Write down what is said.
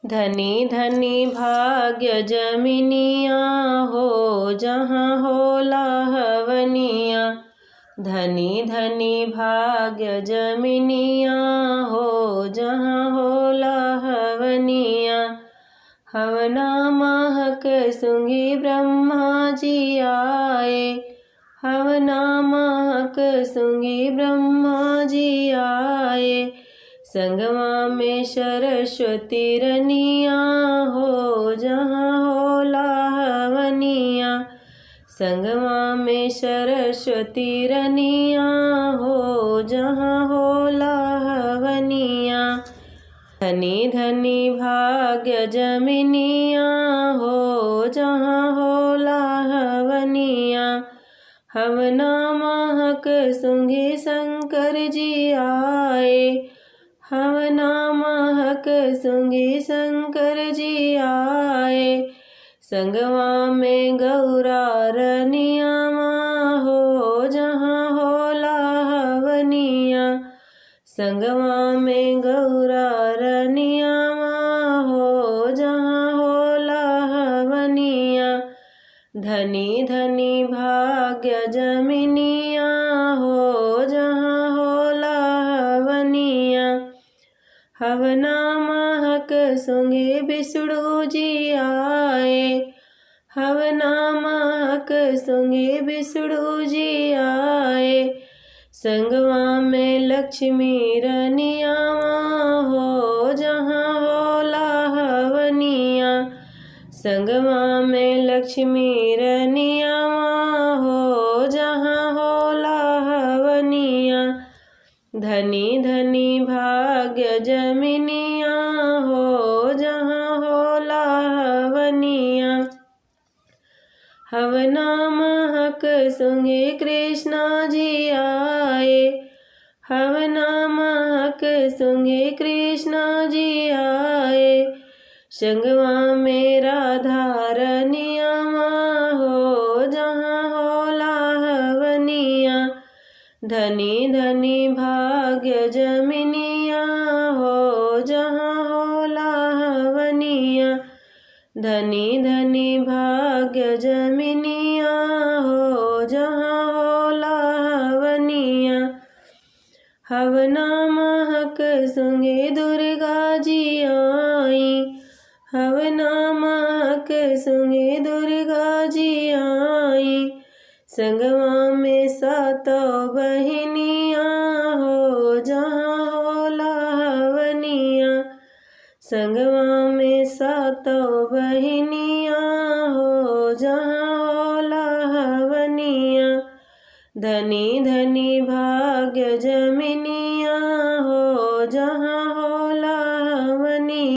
धनी धनी भाग्य जमिनिया हो जहाँ होला हवनिया। धनी धनी भाग्य जमिनिया हो जहाँ होला हवनिया। हवना महक सुंगी ब्रह्मा जी आए। हवना महक सुंगी ब्रह्मा जी आए। संगमा में सरस्वती रनिया हो जहाँ होला हवनिया। संगमा में सरस्वती रनिया हो जहाँ होला हवनिया। धनी धनी भाग्य जमिनिया हो जहाँ होला हवनिया। हवना महक सुंगे शंकर जी आए। हवना महक सुंगे शंकर जी आए। संगवा में गौरा रनिया हो जहाँ होला हवनिया। संगवा में गौरा रनिया हो जहाँ होला हवनिया। धनी धनी भाग्य जमिनिया हो जहाँ होला हवनिया। हवना महक सुंगे विष्णु जी आए। हवना महक सुंगे विष्णु जी आए। संगवा में लक्ष्मी रनिया हो जहाँ होला हवनिया। संगवा में लक्ष्मी रनिया हो जहाँ होला हवनिया। धनी धनी भाग्य जमिनिया हो जहाँ होला हवनिया। हवना महक सुंगे कृष्णा जी आए। हवना महक सुंगे कृष्णा जी आए। संगवा में राधा रनिया हो जहाँ होला हवनिया। धनी धनी भाग्य जमिनिया हो जहाँ होला हवनिया। धनी धनी भाग्य जमिनिया हो जहाँ होला हवनिया। हवना महक सुंगे दुर्गा जी आई। हवना महक सुंगे दुर्गा जी आई। संगवा में सातों बहिनिया हो जहाँ होला हवनिया। संगवा में सातों बहिनिया हो जहाँ होला हवनिया। धनी धनी भाग्य जमिनिया हो जहाँ होला हवनिया।